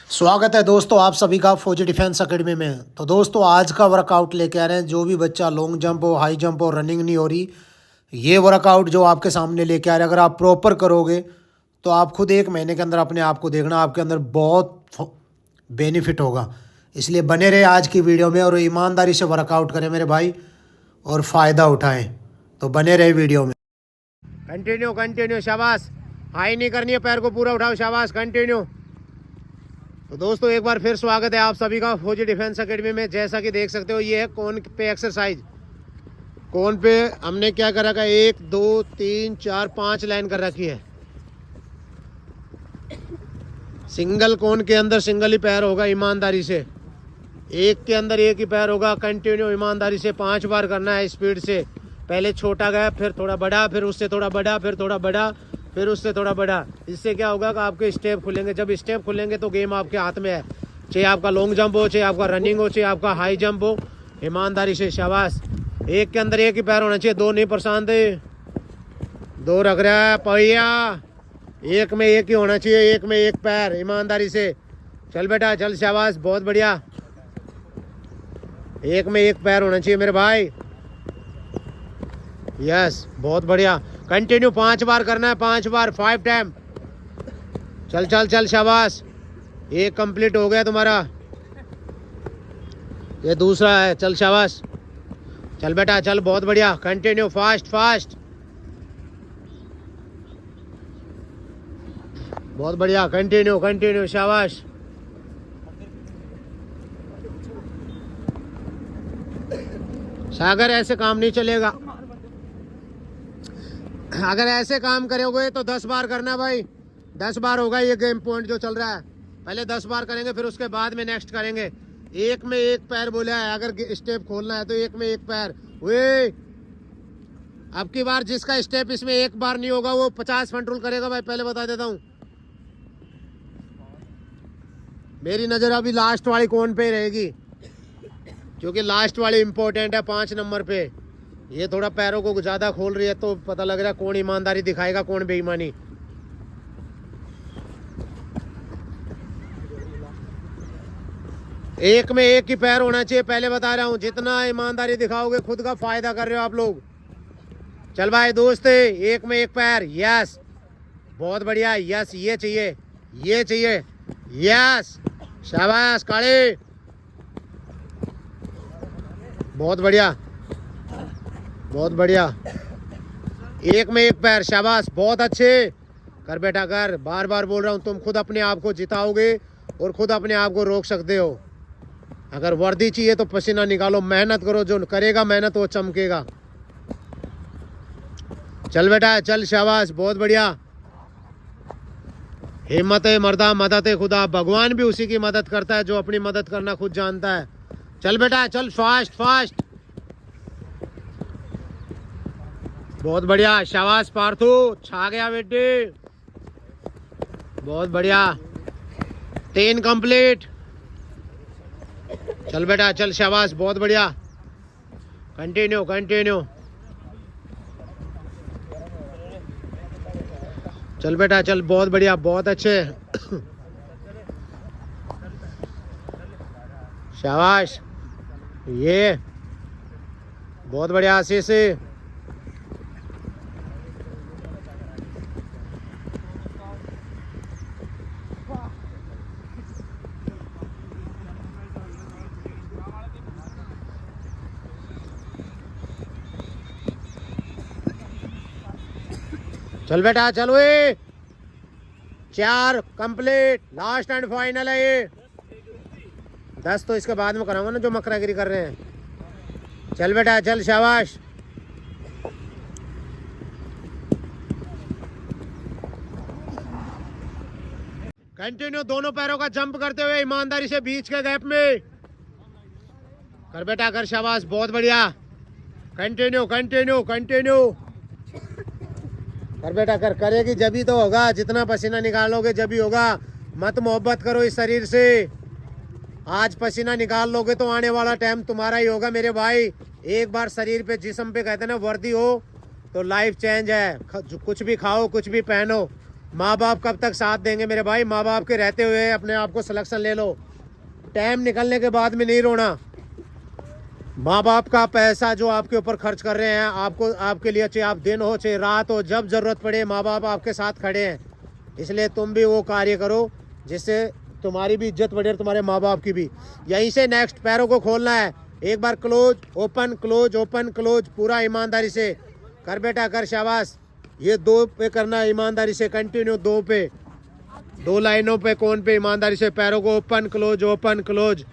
स्वागत है दोस्तों आप सभी का फौजी डिफेंस एकेडमी में। तो दोस्तों आज का वर्कआउट लेके आ रहे हैं। जो भी बच्चा लॉन्ग जंप हो, हाई जंप हो, रनिंग नहीं हो रही, ये वर्कआउट जो आपके सामने लेके आ रहे हैं, अगर आप प्रॉपर करोगे तो आप खुद 1 महीने के अंदर अपने आप को देखना आपके अंदर बहुत बेनिफिट होगा। इसलिए बने रहे आज की वीडियो में और ईमानदारी से वर्कआउट करें मेरे भाई और फ़ायदा उठाएँ। तो बने रहे वीडियो में। कंटिन्यू कंटिन्यू, शाबाश। हाई नहीं करनी है, पैर को पूरा उठाओ, शाबाश, कंटिन्यू। तो दोस्तों एक बार फिर स्वागत है आप सभी का फौजी डिफेंस एकेडमी में। जैसा कि देख सकते हो ये है कोन पे एक्सरसाइज। कोन पे हमने क्या कर रखा है, 1 2 3 4 5 लाइन कर रखी है। सिंगल कोन के अंदर सिंगल ही पैर होगा, ईमानदारी से। एक के अंदर एक ही पैर होगा, कंटिन्यू ईमानदारी से 5 बार करना है स्पीड से। पहले छोटा गया, फिर थोड़ा बड़ा, फिर उससे थोड़ा बड़ा, फिर थोड़ा बड़ा, फिर उससे थोड़ा बड़ा। इससे क्या होगा कि आपके स्टेप खुलेंगे। जब स्टेप खुलेंगे तो गेम आपके हाथ में है। चाहे आपका लॉन्ग जंप हो, चाहे आपका रनिंग हो, चाहे आपका हाई जंप हो, ईमानदारी से, शाबाश। एक के अंदर एक ही पैर होना चाहिए, 2 नहीं प्रशांत, 2 रख रहा है पहिया। एक में एक ही होना चाहिए, एक में एक पैर, ईमानदारी से। चल बेटा चल, शाबाश, बहुत बढ़िया। एक में एक पैर होना चाहिए मेरे भाई। यस, बहुत बढ़िया। कंटिन्यू 5 बार करना है, 5 बार, 5 टाइम। चल चल चल, शाबाश। एक कंप्लीट हो गया तुम्हारा, ये दूसरा है। चल शाबाश, चल बेटा चल, बहुत बढ़िया। कंटिन्यू, फास्ट फास्ट, बहुत बढ़िया। कंटिन्यू कंटिन्यू, शाबाश। सागर ऐसे काम नहीं चलेगा। अगर ऐसे काम करोगे तो 10 बार करना भाई, 10 बार होगा ये गेम पॉइंट जो चल रहा है। पहले 10 बार करेंगे, फिर उसके बाद में नेक्स्ट करेंगे। एक में एक पैर बोला है, अगर स्टेप खोलना है तो एक में एक पैर। वे अब की बार जिसका स्टेप इसमें एक बार नहीं होगा वो 50 कंट्रोल करेगा भाई, पहले बता देता हूँ। मेरी नज़र अभी लास्ट वाली कौन पे रहेगी, क्योंकि लास्ट वाली इंपॉर्टेंट है 5 नंबर पे। ये थोड़ा पैरों को ज़्यादा खोल रही है तो पता लग रहा है कौन ईमानदारी दिखाएगा, कौन बेईमानी। एक में एक ही पैर होना चाहिए, पहले बता रहा हूँ। जितना ईमानदारी दिखाओगे खुद का फायदा कर रहे हो आप लोग। चल भाई दोस्त, एक में एक पैर, यस, बहुत बढ़िया। यस, ये चाहिए, ये चाहिए, यस, शाबाश काले, बहुत बढ़िया, बहुत बढ़िया। एक में एक पैर, शाबाश, बहुत अच्छे। कर बेटा कर, बार बार बोल रहा हूँ, तुम खुद अपने आप को जिताओगे और खुद अपने आप को रोक सकते हो। अगर वर्दी चाहिए तो पसीना निकालो, मेहनत करो, जो करेगा मेहनत वो चमकेगा। चल बेटा चल, शाबाश, बहुत बढ़िया। हिम्मत है मर्दा, मदद है खुदा। भगवान भी उसी की मदद करता है जो अपनी मदद करना खुद जानता है। चल बेटा चल, फास्ट फास्ट, बहुत बढ़िया, शाबाश पार्थू, छा गया बेटे, बहुत बढ़िया। 3 कंप्लीट। चल बेटा चल, शाबाश, बहुत बढ़िया। कंटिन्यू कंटिन्यू, चल बेटा चल, बहुत बढ़िया, बहुत अच्छे, शाबाश। ये बहुत बढ़िया, आशीष। चल बेटा चल, वे 4 कंप्लीट, लास्ट एंड फाइनल है ये। 10 तो इसके बाद में कराऊंगा ना, जो मकरागिरी कर रहे हैं। चल बेटा चल, शाबाश। कंटिन्यू, दोनों पैरों का जंप करते हुए ईमानदारी से बीच के गैप में। कर बेटा कर, शाबाश, बहुत बढ़िया। कंटिन्यू कंटिन्यू कंटिन्यू, कर बेटा कर, करेगी जब ही तो होगा। जितना पसीना निकालोगे जब ही होगा। मत मोहब्बत करो इस शरीर से। आज पसीना निकाल लोगे तो आने वाला टाइम तुम्हारा ही होगा मेरे भाई। एक बार शरीर पे, जिस्म पे कहते हैं ना वर्दी हो तो लाइफ चेंज है। कुछ भी खाओ, कुछ भी पहनो, माँ बाप कब तक साथ देंगे मेरे भाई? माँ बाप के रहते हुए अपने आप को सिलेक्शन ले लो। टाइम निकलने के बाद में नहीं रोना। माँ बाप का पैसा जो आपके ऊपर खर्च कर रहे हैं, आपको, आपके लिए, चाहे आप दिन हो चाहे रात हो, जब ज़रूरत पड़े माँ बाप आपके साथ खड़े हैं। इसलिए तुम भी वो कार्य करो जिससे तुम्हारी भी इज्जत बढ़े, तुम्हारे माँ बाप की भी। यहीं से नेक्स्ट पैरों को खोलना है। एक बार close open close open close, पूरा ईमानदारी से कर बेटा कर, शाबाश। ये 2 पे करना है ईमानदारी से, कंटिन्यू 2 पे, 2 लाइनों पे, कोन पे ईमानदारी से पैरों को ओपन क्लोज ओपन क्लोज।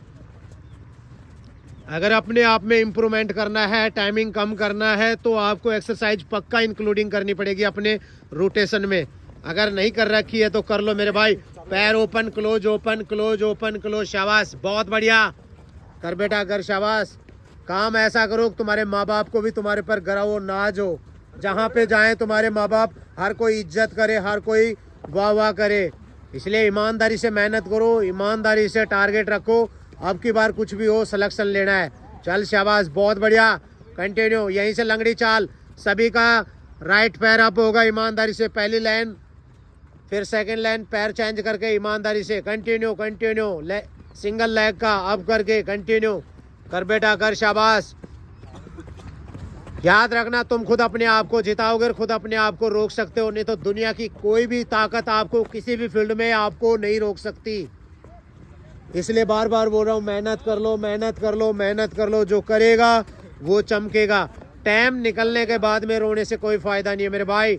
अगर अपने आप में इम्प्रूवमेंट करना है, टाइमिंग कम करना है, तो आपको एक्सरसाइज पक्का इंक्लूडिंग करनी पड़ेगी अपने रोटेशन में। अगर नहीं कर रखी है तो कर लो मेरे भाई। पैर open close open close open close, शाबाश, बहुत बढ़िया। कर बेटा कर, शाबाश। काम ऐसा करो तुम्हारे माँ बाप को भी तुम्हारे पर गर्व हो, नाज हो। जहाँ पे जाएं तुम्हारे माँ बाप हर कोई इज्जत करे, हर कोई वाह वाह करे। इसलिए ईमानदारी से मेहनत करो, ईमानदारी से टारगेट रखो। अब की बार कुछ भी हो सिलेक्शन लेना है। चल शाबाश, बहुत बढ़िया, कंटिन्यू। यहीं से लंगड़ी चाल, सभी का राइट पैर अप होगा ईमानदारी से। पहली लाइन फिर सेकंड लाइन, पैर चेंज करके ईमानदारी से कंटिन्यू कंटिन्यू। सिंगल लेग का अप करके कंटिन्यू कर बेटा कर, शाबाश। याद रखना, तुम खुद अपने आप को जिताओगे, खुद अपने आप को रोक सकते हो, नहीं तो दुनिया की कोई भी ताकत आपको किसी भी फील्ड में आपको नहीं रोक सकती। इसलिए बार बार बोल रहा हूँ, मेहनत कर लो मेहनत कर लो मेहनत कर लो। जो करेगा वो चमकेगा। टाइम निकलने के बाद में रोने से कोई फ़ायदा नहीं है मेरे भाई।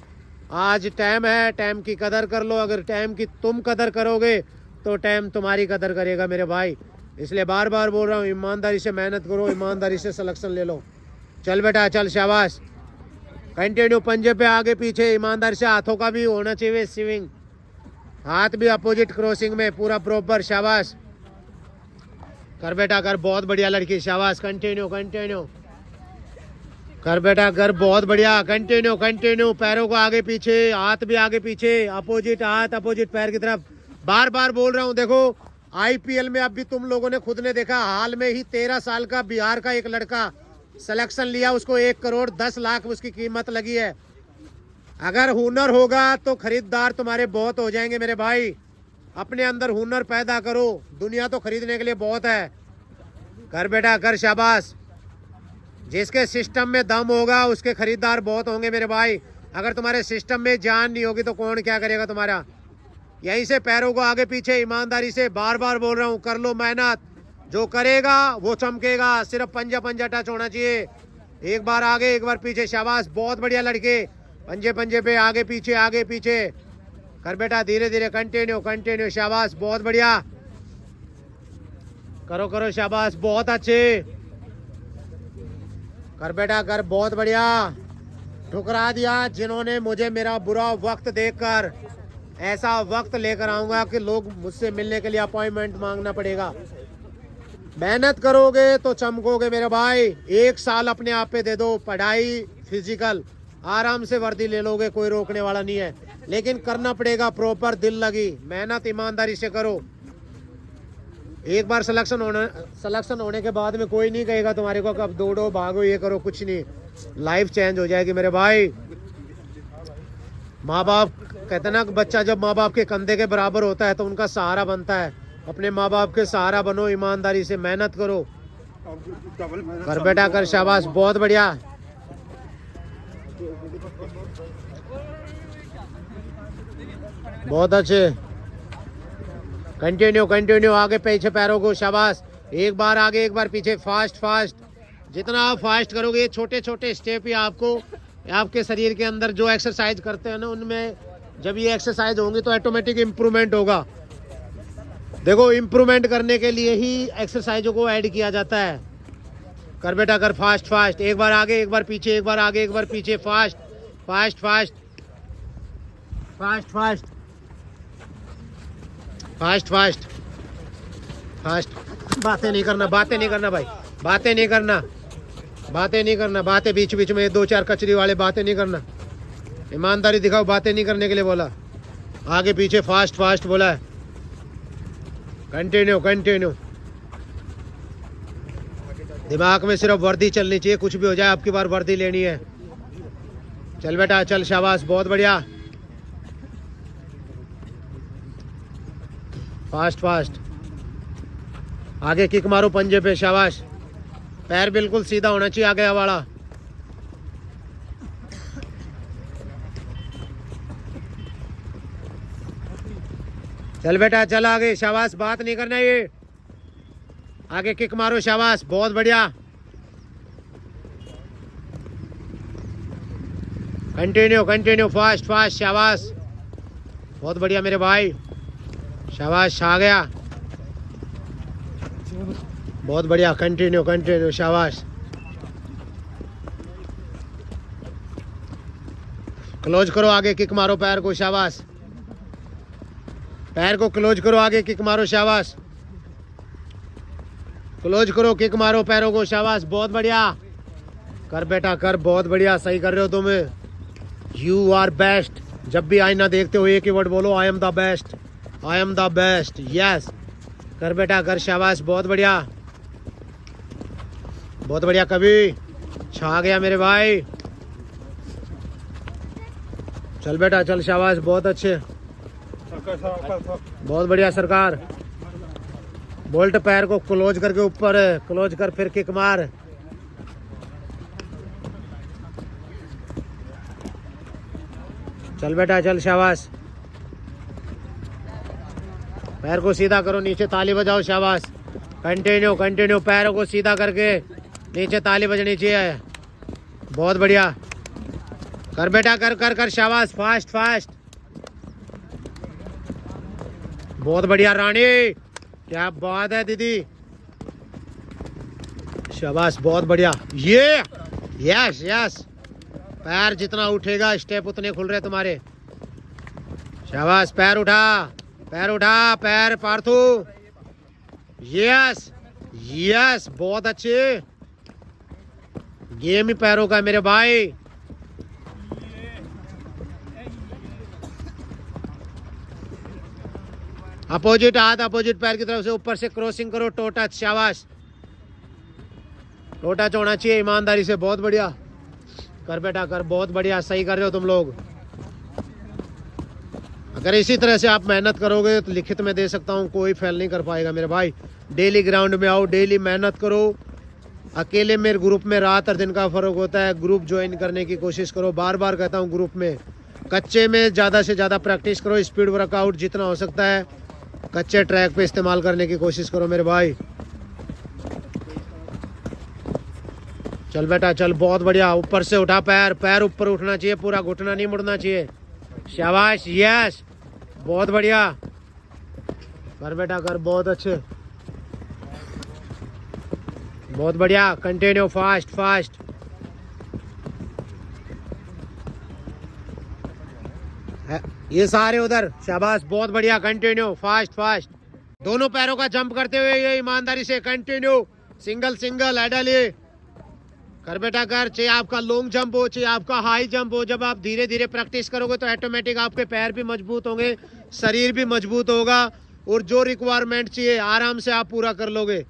आज टाइम है, टाइम की कदर कर लो। अगर टाइम की तुम कदर करोगे तो टाइम तुम्हारी कदर करेगा मेरे भाई। इसलिए बार बार बोल रहा हूँ, ईमानदारी से मेहनत करो, ईमानदारी से सिलेक्शन ले लो। चल बेटा चल, शाबाश, कंटिन्यू। पंजे पे आगे पीछे ईमानदारी से, हाथों का भी होना चाहिए स्विंग, हाथ भी अपोजिट क्रॉसिंग में पूरा प्रॉपर, शाबाश। कर बेटा कर, बहुत बढ़िया लड़की, शाबाश, कंटिन्यू कंटिन्यू। कर बेटा कर, बहुत बढ़िया, कंटिन्यू कंटिन्यू। पैरों को आगे पीछे, हाथ भी आगे पीछे, अपोजिट हाथ अपोजिट पैर की तरफ। बार बार बोल रहा हूँ, देखो आईपीएल में अभी तुम लोगों ने खुद ने देखा, हाल में ही 13 साल का बिहार का एक लड़का सिलेक्शन लिया, उसको 1 करोड़ 10 लाख उसकी कीमत लगी है। अगर हुनर होगा तो खरीदार तुम्हारे बहुत हो जाएंगे मेरे भाई। अपने अंदर हुनर पैदा करो, दुनिया तो खरीदने के लिए बहुत है। कर बेटा कर, शाबाश। जिसके सिस्टम में दम होगा उसके खरीदार बहुत होंगे मेरे भाई। अगर तुम्हारे सिस्टम में जान नहीं होगी तो कौन क्या करेगा तुम्हारा। यहीं से पैरों को आगे पीछे ईमानदारी से, बार बार बोल रहा हूँ, कर लो मेहनत। जो करेगा वो चमकेगा। सिर्फ पंजा पंजा टच होना चाहिए। एक बार आगे एक बार पीछे, शाबाश, बहुत बढ़िया लड़के। पंजे पंजे पे आगे पीछे आगे पीछे। कर बेटा धीरे धीरे, कंटिन्यू कंटिन्यू, शाबाश, बहुत बढ़िया। करो करो, शाबाश, बहुत अच्छे। कर बेटा कर, बहुत बढ़िया। ठुकरा दिया जिन्होंने मुझे मेरा बुरा वक्त देखकर। ऐसा वक्त लेकर आऊंगा कि लोग मुझसे मिलने के लिए अपॉइंटमेंट मांगना पड़ेगा। मेहनत करोगे तो चमकोगे मेरे भाई। 1 साल अपने आप पे दे दो, पढ़ाई फिजिकल, आराम से वर्दी ले लोगे, कोई रोकने वाला नहीं है। लेकिन करना पड़ेगा प्रॉपर, दिल लगी, मेहनत ईमानदारी से करो। एक बार सिलेक्शन होने के बाद में कोई नहीं कहेगा तुम्हारे को कब दौड़ो भागो ये करो, कुछ नहीं। लाइफ चेंज हो जाएगी मेरे भाई। माँ बाप कहते ना, बच्चा जब माँ बाप के कंधे के बराबर होता है तो उनका सहारा बनता है। अपने माँ बाप के सहारा बनो, ईमानदारी से मेहनत करो। कर बेटा कर, शाबाश, बहुत बढ़िया। बहुत अच्छे, कंटिन्यू कंटिन्यू, आगे पीछे पैरों को, शाबाश। एक बार आगे एक बार पीछे, फास्ट फास्ट। जितना आप फास्ट करोगे, छोटे छोटे स्टेप ही आपको आपके शरीर के अंदर जो एक्सरसाइज करते हैं ना, उनमें जब ये एक्सरसाइज होंगी तो ऑटोमेटिक इम्प्रूवमेंट होगा। देखो, इम्प्रूवमेंट करने के लिए ही एक्सरसाइजों को ऐड किया जाता है। कर बेटा कर, फास्ट फास्ट। एक बार आगे एक बार पीछे, एक बार आगे एक बार पीछे, fast fast fast fast fast fast fast fast. बातें नहीं करना, बातें नहीं करना भाई, बातें नहीं करना, बातें नहीं करना। बातें बीच बीच में 2-4 कचरी वाले बातें नहीं करना। ईमानदारी दिखाओ, बातें नहीं करने के लिए बोला। आगे पीछे फास्ट फास्ट बोला है। Continue continue. दिमाग में सिर्फ वर्दी चलनी चाहिए, कुछ भी हो जाए आपकी बार वर्दी लेनी है। चल बेटा चल, शाबाश, बहुत बढ़िया। Fast fast. आगे किक मारो पंजे पे, शाबाश। पैर बिल्कुल सीधा होना चाहिए आगे वाला। चल बेटा चल आगे, शाबाश। बात नहीं करना ये, आगे किक मारो, शाबाश, बहुत बढ़िया। कंटिन्यू कंटिन्यू, फास्ट फास्ट, शाबाश, बहुत बढ़िया मेरे भाई, शाबाश। आ गया, बहुत बढ़िया। कंटिन्यू कंटिन्यू, शाबाश। क्लोज करो, आगे किक मारो पैर को, शाबाश। पैर को क्लोज करो, आगे किक मारो, शाबाश। क्लोज करो, किक मारो पैरों को, शाबाश, बहुत बढ़िया। कर बेटा कर, बहुत बढ़िया, सही कर रहे हो तुम। You are best. जब भी आईना देखते हो एक ही वर्ड बोलो, I am the best, I am the best. Yes, कर बेटा कर, शाबाश, बहुत बढ़िया, बहुत बढ़िया। कभी छा गया मेरे भाई, चल बेटा चल, शाबाश, बहुत अच्छे, बहुत बढ़िया सरकार। बोल्ट पैर को क्लोज करके ऊपर क्लोज कर, फिर किक मार। चल बेटा चल, शाबाश। पैर को सीधा करो, नीचे ताली बजाओ, शाबाश। कंटिन्यू कंटिन्यू, पैरों को सीधा करके नीचे ताली बजनी चाहिए, बहुत बढ़िया। कर बेटा कर कर कर, शाबाश, फास्ट फास्ट, बहुत बढ़िया रानी, क्या बात है दीदी, शाबाश, बहुत बढ़िया। ये यस यस, पैर जितना उठेगा स्टेप उतने खुल रहे तुम्हारे, शाबाश। पैर उठा, पैर उठा, पैर पार्थू, यस यस, बहुत अच्छे। गेम ही पैरों का मेरे भाई। अपोजिट हाथ, अपोजिट पैर की तरफ से ऊपर से क्रॉसिंग करो, टो टच, शाबाश। टो टच होना चाहिए ईमानदारी से, बहुत बढ़िया। कर बेटा कर, बहुत बढ़िया, सही कर रहे हो तुम लोग। अगर इसी तरह से आप मेहनत करोगे तो लिखित में दे सकता हूँ, कोई फेल नहीं कर पाएगा मेरे भाई। डेली ग्राउंड में आओ, डेली मेहनत करो। अकेले में ग्रुप में रात और दिन का फर्क होता है, ग्रुप ज्वाइन करने की कोशिश करो। बार बार कहता हूँ, ग्रुप में कच्चे में ज़्यादा से ज़्यादा प्रैक्टिस करो। स्पीड वर्कआउट जितना हो सकता है कच्चे ट्रैक पे इस्तेमाल करने की कोशिश करो मेरे भाई। चल बेटा चल, बहुत बढ़िया। ऊपर से उठा पैर, पैर ऊपर उठना चाहिए, पूरा घुटना नहीं मुड़ना चाहिए, शाबाश, यस, बहुत बढ़िया। कर बेटा कर, बहुत अच्छे, बहुत बढ़िया। Continue, fast fast. ये सारे उधर, शाबाश, बहुत बढ़िया। Continue, fast fast. दोनों पैरों का जंप करते हुए ये ईमानदारी से, कंटिन्यू, सिंगल सिंगल एडल। ये कर बेटा कर, चाहे आपका लॉन्ग जंप हो, चाहे आपका हाई जंप हो, जब आप धीरे धीरे प्रैक्टिस करोगे तो ऑटोमेटिक आपके पैर भी मजबूत होंगे, शरीर भी मजबूत होगा, और जो रिक्वायरमेंट चाहिए आराम से आप पूरा कर लोगे।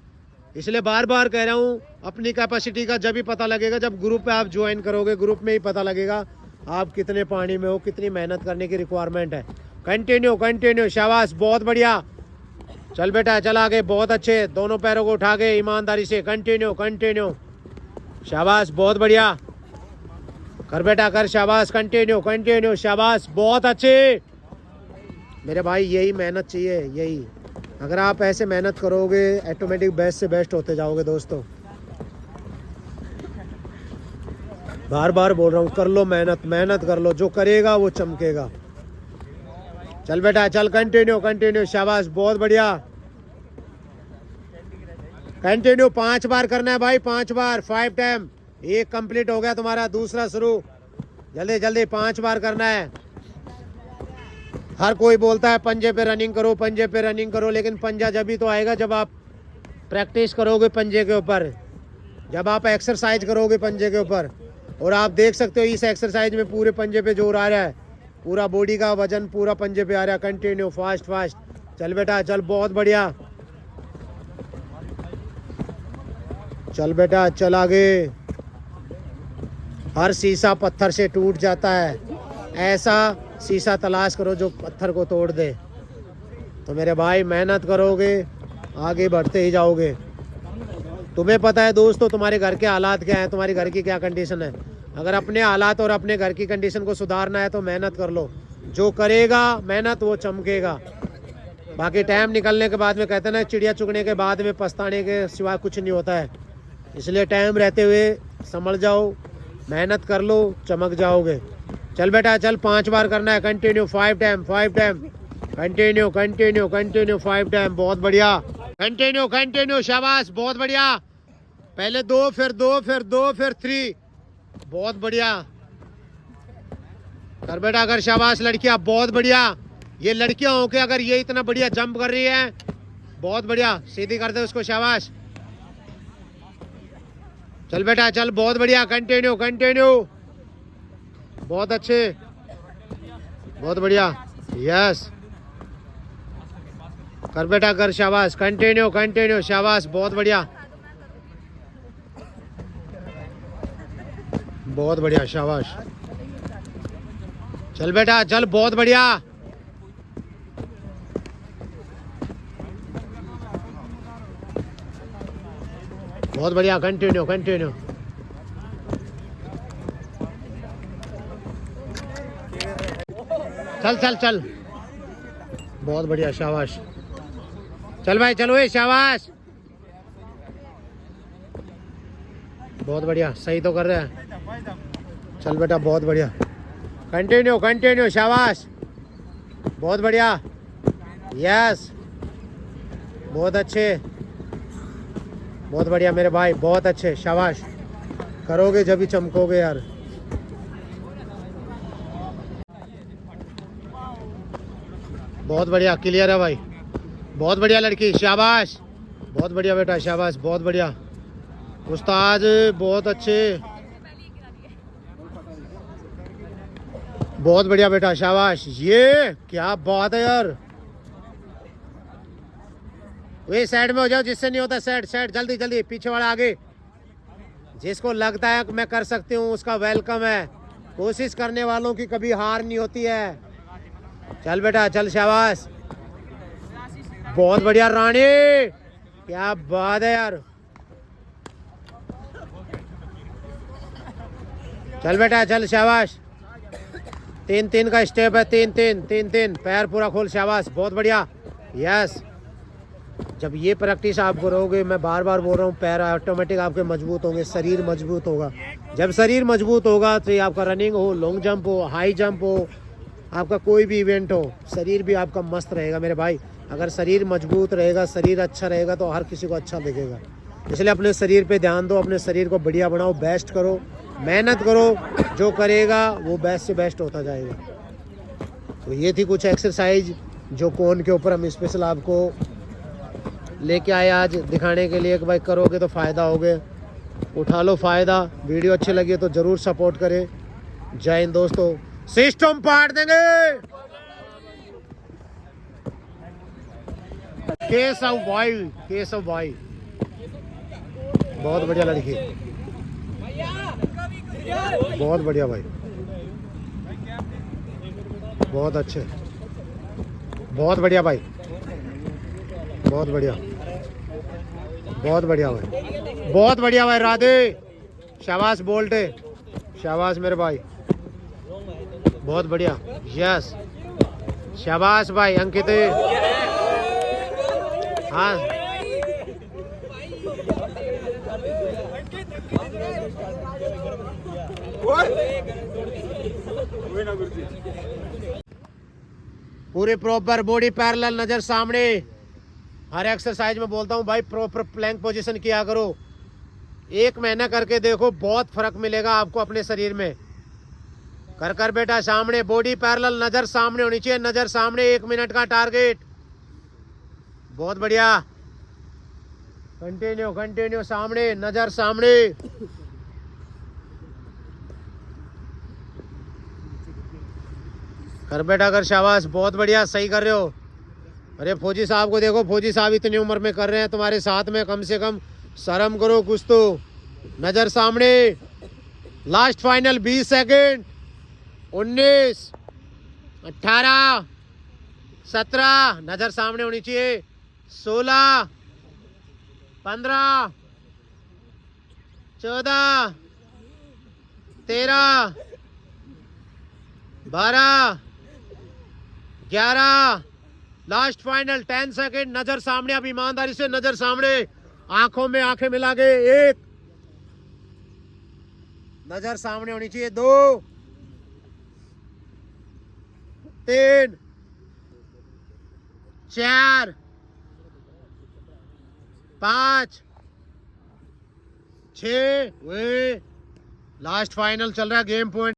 इसलिए बार बार कह रहा हूँ, अपनी कैपेसिटी का जब ही पता लगेगा जब ग्रुप पे आप ज्वाइन करोगे, ग्रुप में ही पता लगेगा आप कितने पानी में हो, कितनी मेहनत करने की रिक्वायरमेंट है। कंटिन्यू कंटिन्यू, शाबाश, बहुत बढ़िया। चल बेटा चल आगे, बहुत अच्छे। दोनों पैरों को उठा के ईमानदारी से, कंटिन्यू कंटिन्यू, शाबाश, बहुत बढ़िया। कर बेटा कर, शाबाश, कंटिन्यू कंटिन्यू, शाबाश, बहुत अच्छे मेरे भाई। यही मेहनत चाहिए, यही। अगर आप ऐसे मेहनत करोगे ऑटोमेटिक बेस्ट से बेस्ट होते जाओगे दोस्तों। बार बार बोल रहा हूँ, कर लो मेहनत, मेहनत कर लो, जो करेगा वो चमकेगा। चल बेटा चल, कंटिन्यू कंटिन्यू, शाबाश, बहुत बढ़िया। कंटिन्यू 5 बार करना है भाई, 5 बार, 5 टाइम। एक कंप्लीट हो गया तुम्हारा, दूसरा शुरू। जल्दी जल्दी 5 बार करना है। हर कोई बोलता है पंजे पे रनिंग करो, पंजे पे रनिंग करो, लेकिन पंजा जब ही तो आएगा जब आप प्रैक्टिस करोगे पंजे के ऊपर, जब आप एक्सरसाइज करोगे पंजे के ऊपर। और आप देख सकते हो इस एक्सरसाइज में पूरे पंजे पे जोर आ रहा है, पूरा बॉडी का वजन पूरा पंजे पे आ रहा है। Continue, fast fast. चल बेटा चल, बहुत बढ़िया। चल बेटा चल आगे। हर शीशा पत्थर से टूट जाता है, ऐसा शीशा तलाश करो जो पत्थर को तोड़ दे। तो मेरे भाई मेहनत करोगे आगे बढ़ते ही जाओगे। तुम्हें पता है दोस्तों तुम्हारे घर के हालात क्या हैं, तुम्हारी घर की क्या कंडीशन है। अगर अपने हालात और अपने घर की कंडीशन को सुधारना है तो मेहनत कर लो। जो करेगा मेहनत वो चमकेगा। बाकी टाइम निकलने के बाद में कहते हैं ना, चिड़िया चुगने के बाद में पछताने के सिवा कुछ नहीं होता है। इसलिए टाइम रहते हुए संभल जाओ, मेहनत कर लो, चमक जाओगे। चल बेटा चल, 5 बार करना है continue, 5 time continue continue continue 5 time. बहुत बढ़िया, कंटिन्यू कंटिन्यू, शाबाश, बहुत बढ़िया। पहले 2 फिर 2 फिर 2 फिर 3, बहुत बढ़िया। कर बेटा अगर, शाबाश लड़कियां, बहुत बढ़िया। ये लड़कियां हो के अगर ये इतना बढ़िया जंप कर रही है, बहुत बढ़िया। सीधी कर दे उसको, शाबाश। चल बेटा चल, बहुत बढ़िया, कंटिन्यू कंटिन्यू, बहुत अच्छे, बहुत बढ़िया, यस। कर बेटा कर, शाबाश, कंटिन्यू कंटिन्यू, शाबाश, बहुत बढ़िया, बहुत बढ़िया, शाबाश। चल बेटा चल, बहुत बढ़िया। बहुत बढ़िया, कंटिन्यू कंटिन्यू। चल चल चल, बहुत बढ़िया, शाबाश। चल भाई चलो, ये शाबाश, बहुत बढ़िया, सही तो कर रहे हैं। चल बेटा बहुत बढ़िया, कंटिन्यू कंटिन्यू, शाबाश, बहुत बढ़िया, यस, बहुत अच्छे, बहुत बढ़िया मेरे भाई, बहुत अच्छे, शाबाश। करोगे जब भी चमकोगे यार। बहुत बढ़िया, क्लियर है भाई, बहुत बढ़िया लड़की, शाबाश, बहुत बढ़िया बेटा, शाबाश, बहुत बढ़िया उस्ताद, बहुत अच्छे, बहुत बढ़िया बेटा, शाबाश। ये क्या बात है यार। वे साइड में हो जाओ, जिससे नहीं होता, साइड साइड, जल्दी जल्दी, पीछे वाला आगे। जिसको लगता है कि मैं कर सकती हूँ उसका वेलकम है। कोशिश करने वालों की कभी हार नहीं होती है। चल बेटा चल, शाबाश, बहुत बढ़िया रानी, क्या बात है यार। चल बेटा चल, शाबाश। 3-3 का स्टेप है, 3-3 पैर पूरा खोल, शाबाश, बहुत बढ़िया, यस। जब ये प्रैक्टिस आप करोगे, मैं बार बार बोल रहा हूँ, पैर ऑटोमेटिक आपके मजबूत होंगे, शरीर मजबूत होगा। जब शरीर मजबूत होगा तो ये आपका रनिंग हो, लॉन्ग जंप हो, हाई जंप हो, आपका कोई भी इवेंट हो, शरीर भी आपका मस्त रहेगा मेरे भाई। अगर शरीर मजबूत रहेगा, शरीर अच्छा रहेगा तो हर किसी को अच्छा दिखेगा। इसलिए अपने शरीर पे ध्यान दो, अपने शरीर को बढ़िया बनाओ, बेस्ट करो, मेहनत करो। जो करेगा वो बेस्ट से बेस्ट होता जाएगा। तो ये थी कुछ एक्सरसाइज जो कोन के ऊपर हम स्पेशल आपको लेके आए आज दिखाने के लिए कि भाई करोगे तो फ़ायदा होगे। उठा लो फ़ायदा। वीडियो अच्छी लगी तो ज़रूर सपोर्ट करें। जय हिंद दोस्तों, सिस्टम पाट देंगे। केशव भाई बहुत बढ़िया लड़की, बहुत बढ़िया भाई, बहुत अच्छे, बहुत बढ़िया भाई, बहुत बढ़िया, बहुत बढ़िया भाई, बहुत बढ़िया भाई, राधे, शाबाश बोल्टे, शाबाश मेरे भाई, बहुत बढ़िया, यस, शाबाश भाई अंकित, हाँ पूरे प्रॉपर बॉडी पैरेलल, नजर सामने। हर एक्सरसाइज में बोलता हूँ भाई प्रॉपर प्लैंक पोजीशन किया करो। 1 महीना करके देखो, बहुत फर्क मिलेगा आपको अपने शरीर में। कर कर बेटा सामने, बॉडी पैरेलल, नजर सामने होनी चाहिए, नजर सामने। 1 मिनट का टारगेट, बहुत बढ़िया, कंटिन्यू कंटिन्यू, सामने, नजर सामने। कर बेटा कर, शाबाश, बहुत बढ़िया, सही कर रहे हो। अरे फौजी साहब को देखो, फौजी साहब इतनी उम्र में कर रहे हैं तुम्हारे साथ में, कम से कम शर्म करो कुछ तो। नजर सामने, लास्ट फाइनल 20 सेकंड, 19, 18, 17, नजर सामने होनी चाहिए, 16, 15, 14, 13, 12, 11, लास्ट फाइनल 10 सेकेंड, नजर सामने, अब ईमानदारी से नजर सामने, आंखों में आंखें मिला के, 1, नजर सामने होनी चाहिए, 2, 3, 4, 5, 6, वे लास्ट फाइनल चल रहा है, गेम पॉइंट।